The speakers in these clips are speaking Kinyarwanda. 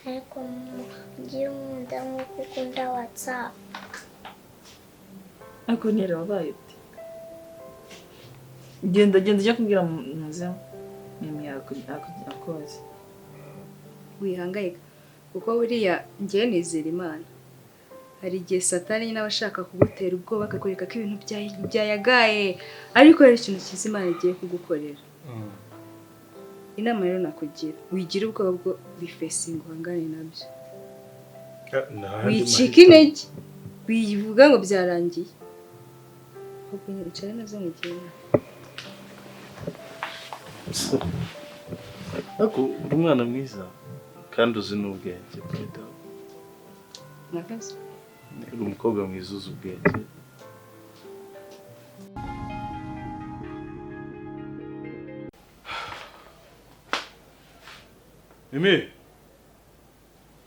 ariko ngiye nkunda nk'uko ukunda WhatsApp. Ariko nera wabaye ute? Genda ujya kubwira muze mimi akoze. Wihangayika kuko buriya ngiye nizera Imana. Hari igihe Satani nyine abashaka kugutera ubwoba akakwereka ko ibintu byayagaye, ariko hari ikintu cyiza Imana igiye kugukorera. Inama rero nakugira, wigira ubwoba bwo bifesinga uhangane nabyo. Wicika intege, wivuga ngo byarangiye. Ahubwo icare nazo mugenda. Ako umwana mwiza kandi uzi n'ubwenge bwite. Nakaze. Ni umukobwa mwiza uzi ubwenge.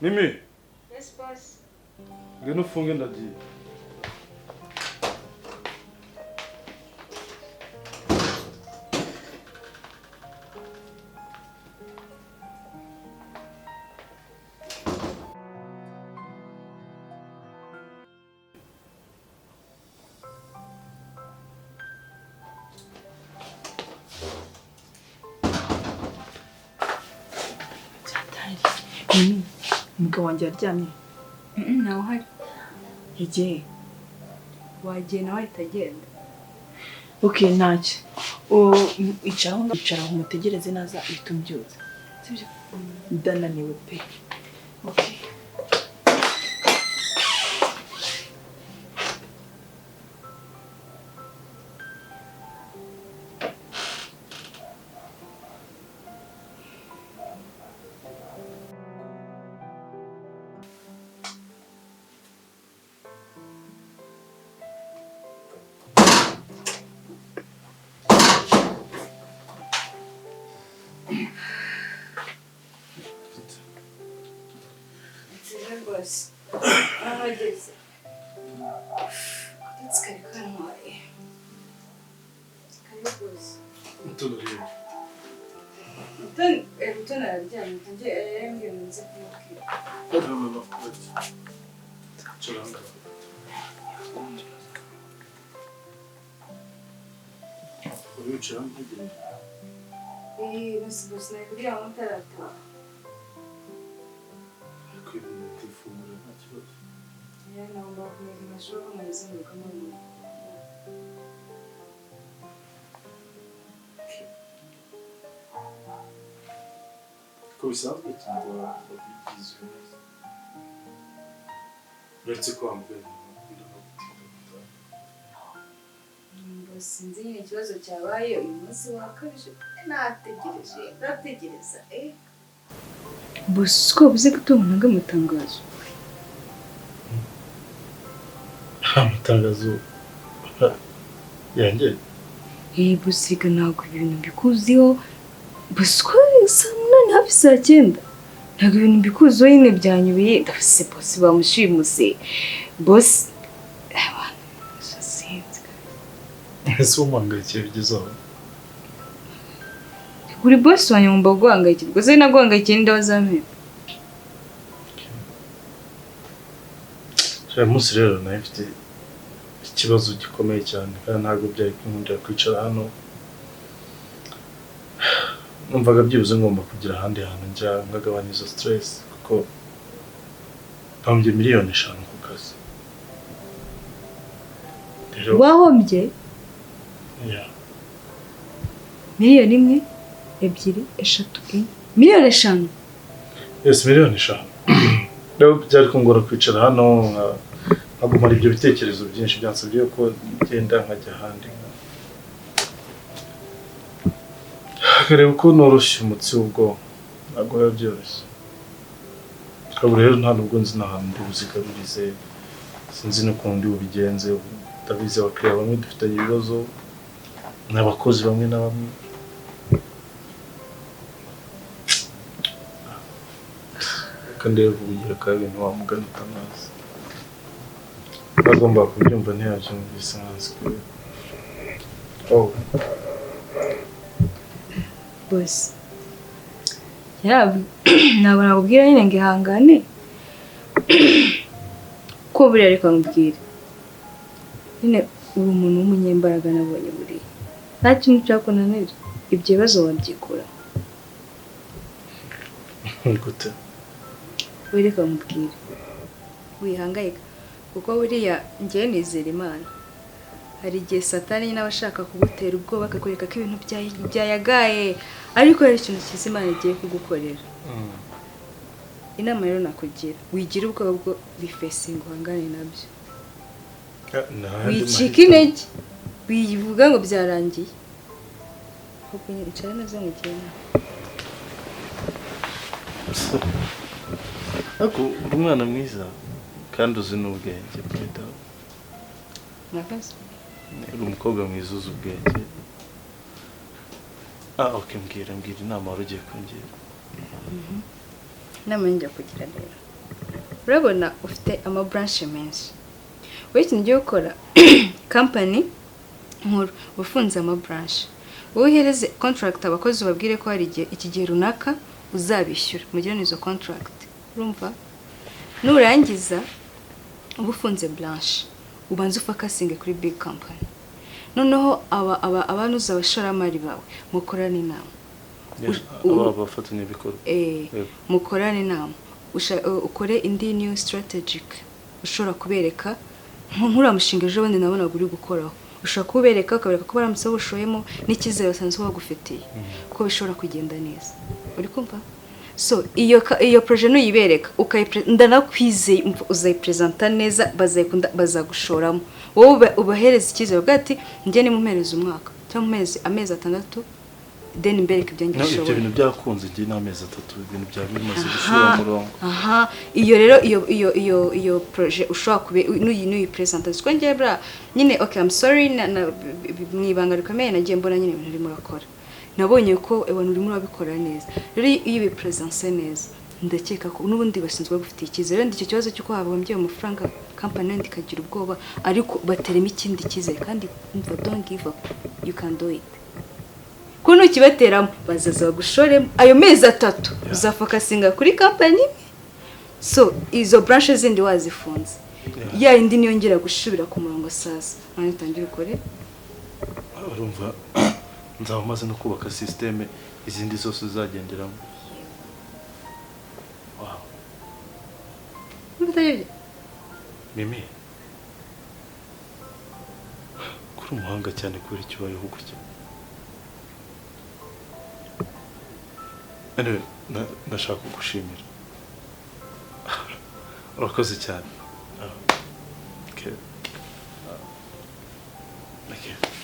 Mimi. Yes boss. Ngeno ufunge ndagiye. Umugabo wanjye yaryamye. Nawe hari. Yagiye. Wagiye nawe itagenda. Okay, ntacyo. Icara umutegereze naza itumbyuza. Sibyo? Ndananiwe pe. Okay. Boss. Ahageze. Let's go kanwaye. Kari boss. Mutuluriye. Mutona araryamye nje yambwiye nze kumubwira. No. Choranga. Uri choranga ngiye. Boss nakubwira mutarata. Tifungura nta kibazo. Naomba kumenya mashoka malizini kama ni. Ko bisanzwe cyangwa bigize neza. Uretse ko wambwira sinzi nyine ikibazo cyabaye uyu munsi wakabije nategereza Boss ko bize gutunga amatangazo. Amatangazo yanjye. Boss reka ntabwo ibintu mbikuziho. Boss ko samuna hafi saa 9. Ntabwo ibintu mbikuziho nyine byanyubiye. Ndafise boss bamushimuse. Boss Ese umuhangayikiye bigezaho. Kuri boss wanyu mba guhangayikira. Ubwo se naguhangayikiye nda wazampe. Uyu munsi rero nayo mfite ikibazo gikomeye cyane kandi ntabwo byari kunkundira kwicara hano. Numvaga byibuze ngomba kugira ahandi hantu njya nkagabanya izo stress kuko mpambye miliyoni 5 ku kazi. Wahombye? Yeah. Miliyoni 1, 2, 3, 4. Miliyoni 5. Yes, miliyoni 5. Rero byari kungora kwicara hano nkagumara ibyo bitekerezo byinshi byansabye ko ngenda nkajya ahandi. Kareba uko noroshye umutsi ubwo ntabwo biba byoroshye. Kabura rero nta nubwo nzi n'ahantu buzigabirize, sinzi n'ukundi ubigenze. Ndabizi abakiriya bamwe dufitanye ibibazo n'abakozi bamwe na bamwe. Kandi rero ubugira ka bintu wamugana utamazi. Bagomba kubyumva ntiyabyumvise nkazi ko. Boss. ntabwo nakubwira nyine ngo ihangane ko buriya reka nkubwire nyine uri umuntu w'umunyembaraga nabonye buriya nta kintu cyakunanira ibyo bibazo wabyikura gute reka nkubwire wihangayika kuko buriya njyewe nizera Imana hari igihe satani nyine aba ashaka kugutera ubwoba akakwereka ko ibintu byayagaye ariko hari ikintu cyiza Imana igiye kugukorera inama rero nakugira wigira ubwoba bwo bifesinga uhangane nabyo wicika intege wivuga ngo byarangiye ahubwo nyine icara neza mugenda ariko uri umwana mwiza kandi uzi n'ubwenge bwita murakoze uri umukobwa mwiza uzi ubwenge okay mbwira inama wari ugiye kungira inama njya kugira rero urabona ufite amabranche menshi wowe ikintu ugiye gukora company nkuru ufunze amabranche wowe uhereze contract abakozi babwire ko hari igihe iki gihe runaka uzabishyura mugirane izo contract urumva nurangiza ubufunze branche ubanza ufakasinge kuri big company noneho abantu uzabashoramari bawe mukorane inama abafatanya ibikorwa mukorane inama ukore indi new strategic ushobora kubereka nk'uriya mushinga ejo bundi nabona uri gukoraho ushobora kubereka ukabereka ko baramutse bushoyemo n'icyizere basanzwe bagufitiye ko bishobora kugenda neza uri kumva so iyo projet nuyibereka ndanakwizeye uzayipresenta neza bazayikunda bazagushoramo wowe ubahereza icyizere bwa ati njye ni mu mpereza umwaka cyangwa amezi 6 then mbereka ibyo ngishoboye ibyo bintu byakunze njye n'amezi 3 ibintu bya bimaze gushyira murongo iyo rero iyo projet ushobora kube nuyipresenta siko njye bra nyine okay I'm sorry mwibanga rikomeye nagiye mbona nyine ibintu urimo urakora nabonye ko abantu urimo urabikora neza rero iyo bipresence neza ndakeka ko n'ubundi basinzwe gufitiye icyizere ndi icyo kibazo cyuko habombye amafaranga company ndikagira ubwoba ariko baterema ikindi cyizere kandi umva don't give up you can do it kuno kibateramo bazaza bagushoremo ayo mezi 3 uzafokasinga kuri company so izo branches zindi wazifunze ya indi niyongera gushubira ku murongo sasa none tangira ukore urumva nzaba maze no kubaka systeme izindi zose zagenderamo wow Mimi kuri umuhanga cyane kuri ikibayeho gutya anyway ndashaka kugushimira urakoze cyane okay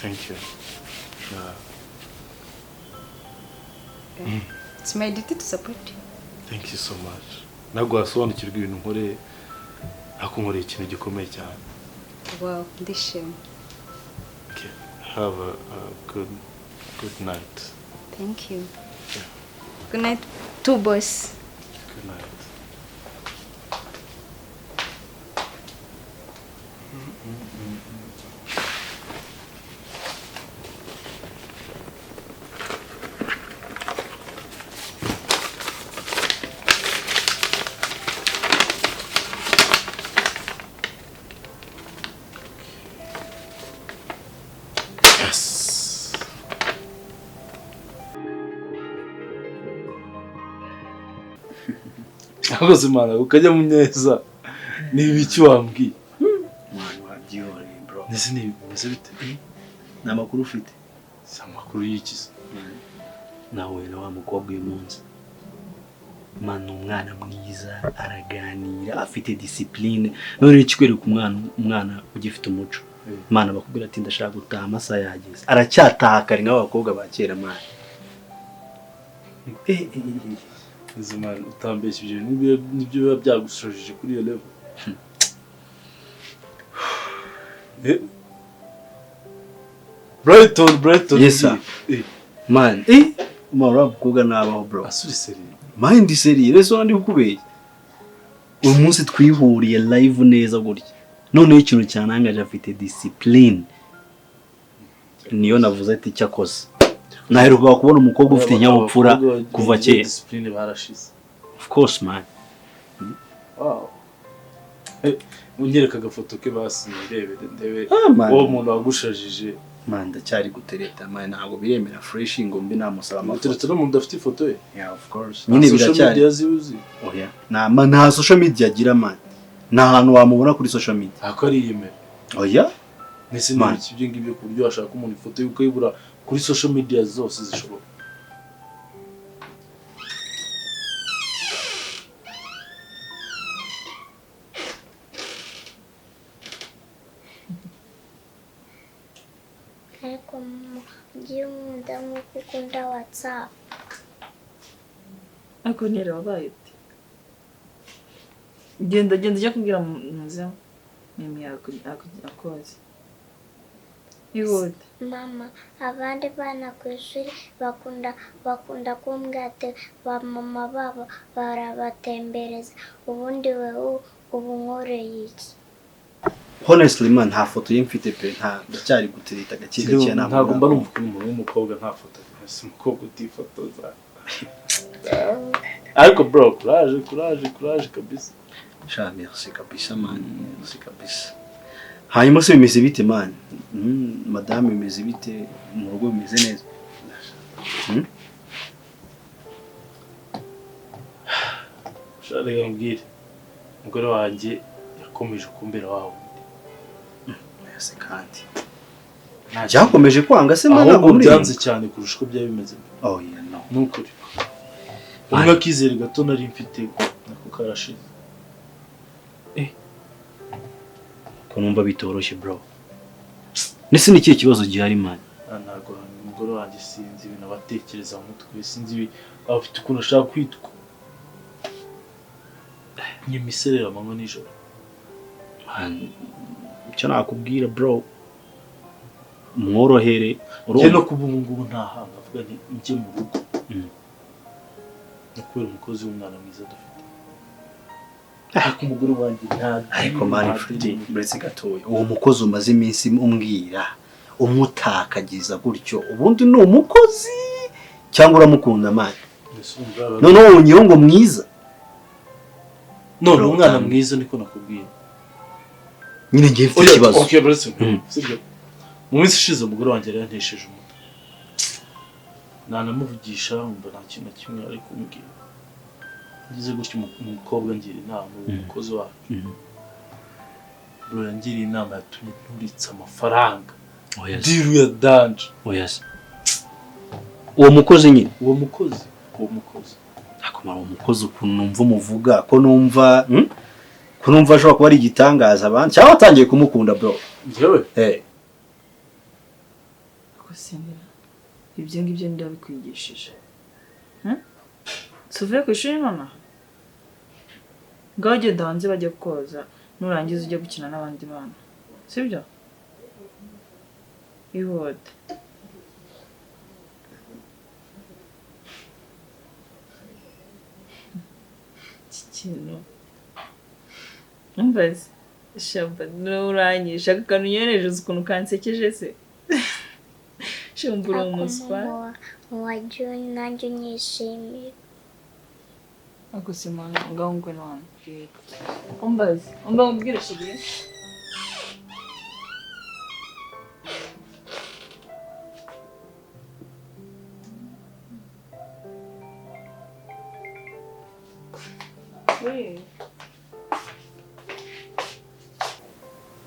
thank you it's my duty to support you thank you so much ntabwo wasobanukirwa ibintu nkore ako nkoreye ikintu gikomeye cyane wow ndishimye okay have a good night thank you good night to boss good night akoze Imana ukajya mu neza ni ibiki wambwiye mwana wabyihore bro nese ni bimeze bite na makuru ufite amakuru yikiza nawe na wa mukobwa uyu munsi mwana umwana mwiza araganira afite discipline none ikikwereka umwana ugifite umuco mwana bakubwira ati ndashaka gutaha amasaha yageze aracyataha kare nk'abakobwa ba kera mwana Zimana utambeshije nibyo biba byagushojeje kuri iyo level Brighton yes sir man mara kuga nabaho bro asuri seri mind seri reso ndi kukubeye uyu munsi twihuriye live neza gutya none ikintu cyanangaje afite discipline niyo navuze ati cyakoze naheruka kubona umukobwa ufite inyabupfura kuva kera. Discipline barashize. Of course man. Wow. Unyereka agafoto ke basi ndebe man. uwo muntu wagushajije. Man ndacyari gutereta man ntabwo biremera fresh ngo mbi namusaba amafoto. Uteretse no muntu afite ifoto ye. Yeah of course. Nyine biracyari. Oya. Nta social media agira man. Nta hantu wamubona kuri social media. Ako ari yemera. Oya. Nese n'iki ibyo ngibyo ku buryo washaka umuntu ifoto yuko yibura kuri social media zose zishoboka. ariko ngiye nkunda nk'uko ukunda WhatsApp. ariko nera wabaye ute genda ujya kubwira muzeho mimi akoze ihute. Mama, abandi bana ku ishuri bakunda kumbwira ati ba mama babo barabatembereza, ubundi wewe ubu nkoreye iki? Honestly man nta foto ye mfite pe nta ndacyari gutereta gake gake ntabwo mba numva umuntu w'umukobwa nta foto hasi umukobwa utifotoza. Ariko bro courage kabisa. Sha merci kabisa man merci kabisa. Hanyuma se bimeze bite man? Madame bimeze bite mu rugo bimeze neza? Share ngire umugore wanjye yakomeje kumbera wawe. Yase kandi cyakomeje kwanga se mana ngo byanze cyane kurusha uko byari bimeze. Oh yeah no nukuri umwe akizere gato nari mfite nako karashize. ko numva bitoroshye bro. Nese ni kiye kibazo gihari man? Ntago umugore wanjye sinzi ibintu abatekereza mu mutwe, sinzi abafite ukuntu ashaka kwitwa. Nyimiserera manywa nijoro. Icyo nakubwira bro mworohere urumva no kuba ngubu nta hanga avuga nti njye mu rugo. Nakubera umukozi w'umwana mwiza dufite. Ariko umugore wanjye ntago. Ariko mani friti buretse gatoya uwo mukozi umaze iminsi umbwira umutakagiza gutyo ubundi ni umukozi cyangwa uramukunda mani? None wonyeho ngo mwiza. None umwana mwiza niko nakubwira. Nyine ngiye mfite ikibazo. Okay buretse. Sibyo. Mu minsi ishize umugore wanjye yarantesheje umutwe. Nanamuvugisha umva nta kintu kimwe ari kumbwira. Ngize gutyo umukobwa ngira inama umukozi wacu. Bro yangira inama yatumye nturitse amafaranga. Diru ya danje. Yes. Uwo mukozi nyine. Uwo mukozi. Akomara umukozi ukuntu numva umuvuga ko numva ashobora kuba ari igitangaza abandi cyangwa atangiye kumukunda bro. Njyewe? Akosenera ibyo ngibyo ndabikwigishije. Suvuye ku ishuri mama? Ngaho genda hanze bajya koza nurangiza ujya gukina n'abandi bana. Sibyo? Ihute. Kino. Umbaze. Shamba nuranyisha akantu yereje ukuntu kansekeje se. Shumbura umuswa. Wajyo nanjye nyishimira. Akusimana ngaho ngwe none. Umbaze. Umbwire shibye.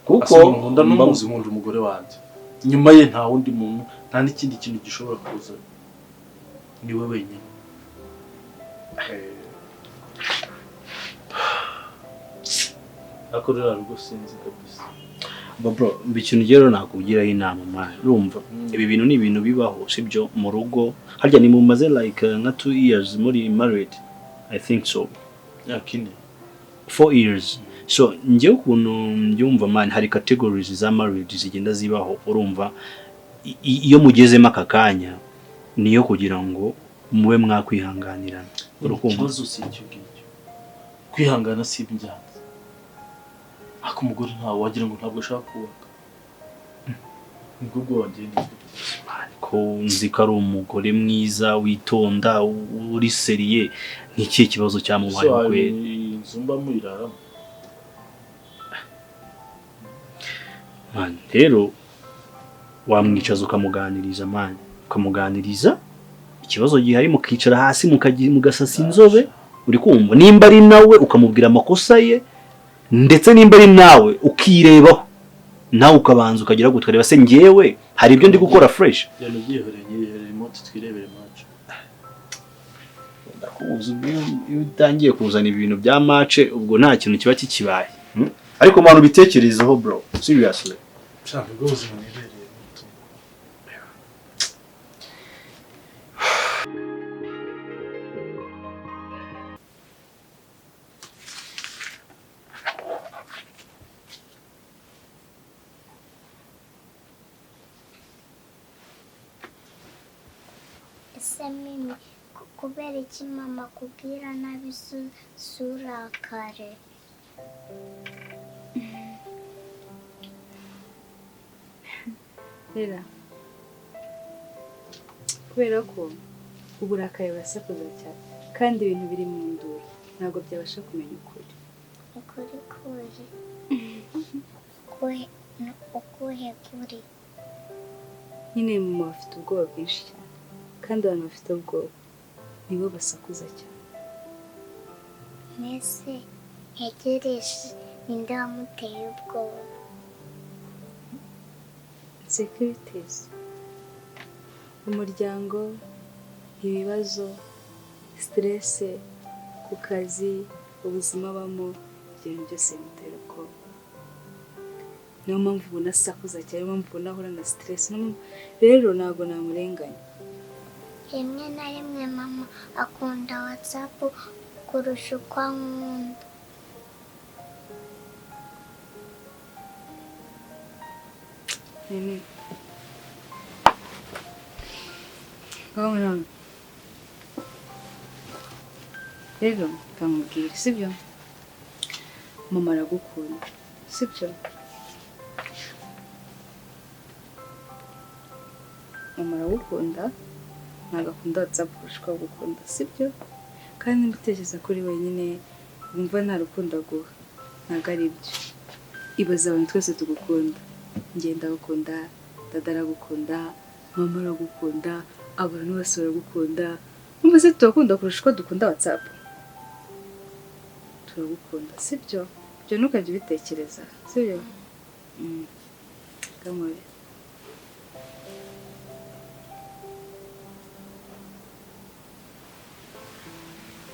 Kuko nkunda n'umuzi nkunda umugore wanjye. Nyuma ye nta wundi muntu nta n'ikindi kintu gishobora kuza. Niwe wenyine. Akorera rugo sinzi kabisa. Bro bikintu rero nakugiraho inama mwana. Urumva ibi bintu ni ibintu bibaho sibyo mu rugo. Harya ni mumaze like nka 2 years muri married. I think so. Yakine. 4 years. So njye ukuntu mbyumva man hari categories za marriage zigenda zibaho urumva iyo mugezemo akakanya niyo kugira ngo mube mwakwihanganirana. Urukumva ikibazo si icyo ngicyo. Kwihangana si ibyanze. Ako umugore ntawe wagira ngo ntabwo ashaka kubaka. Nubwo bwongeye ni ko nzi ko ari umugore mwiza witonda uri seriye ni ikihe kibazo cyamubaye kwe inzu mbamo iraramo man rero wamwicaza ukamuganiriza man ukamuganiriza ikibazo gihari mukicara hasi mugasasa inzobe uri kumva nimba ari nawe ukamubwira amakosa ye ndetse nimba ari nawe ukirebaho nawe ukabanza ukagira gutwareba se ngewe hari ibyo ndi gukora fresh yano byihoreye remote twirebere match ndakubuza iyo utangiye kuzana ibintu bya match ubwo nta kintu kiba kikibaye ariko abantu bitekerezaho bro seriously cyangwa ubwo ubuzima nibereye muto ese mimi kubera iki mama kubwira nabi surakare Reba kubera ko uburakari burasakuza cyane kandi ibintu biri mu nduru ntabwo byabasha kumenya ukuri ukuhe kuri nyine mama bafite ubwoba bwinshi cyane kandi abantu bafite ubwoba nibo basakuza cyane mbese ntegereje ninde wamuteye ubwoba securities umuryango ibibazo stress ku kazi ubuzima bamo ibintu byose bimutera ubwoba niyo mpamvu ubona asakuza cyane niyo mpamvu ubona ahura na stress rero ntabwo namurenganya rimwe na rimwe mama akunda WhatsApp kurusha uko ankunda Nene. Kamu rero kamubwira sibyo mama aragukunda sibyo mama aragukunda ntabwo akunda WhatsApp kurusha uko agukunda sibyo kandi mbitekereza kuri wenyine wumva nta rukundo aguha ntabwo ari byo ibaza abantu twese tugukunda ngenda agukunda dada aragukunda mama aragukunda abantu bose baragukunda numva se turakunda kurusha uko dukunda WhatsApp turagukunda sibyo ibyo ntukajya ubitekereza sibyo kamore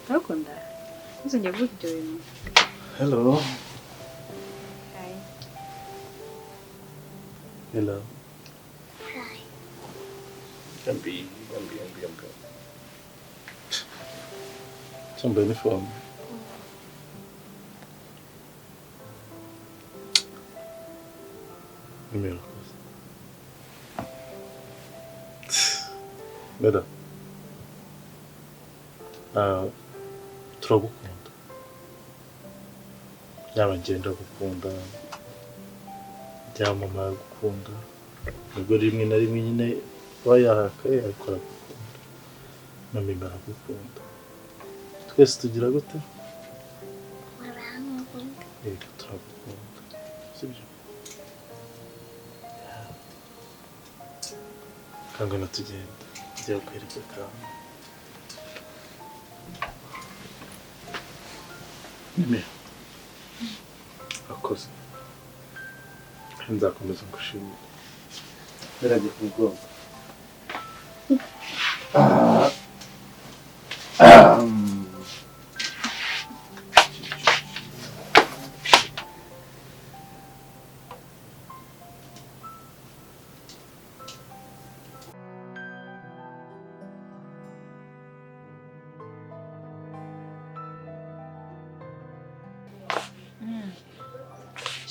turagukunda ntuzongere kuvuga ibyo bintu hello Hi. hello Hi. Yambi. Somebody uniform. Murugo. Reba. Turagukunda. Yaba ngenda gukunda. Yaba mama gukunda. Ubwo rimwe na rimwe nyine bayahakaye ariko aragukunda. Mami baragukunda. Twese tugira gute? Urankunda. Yego turagukunda. Sibyo? Kangana tugenda. Ngiye kwereka kamu. Mimi. Akoze. Nzakomeza ngushimira. Naragiye ku mugongo.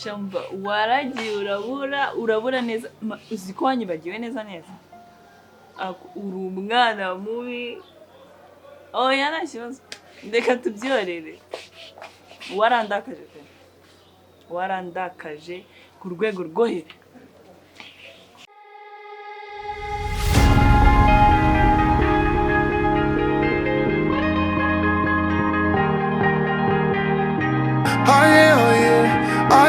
Shamba waragiye urabura neza uzi ko wanyibagiwe neza uri umwana mubi oya nta kibazo ndeka tubyorere warandakaje pe warandakaje ku rwego rwo hejuru oh yeah, oh yeah, oh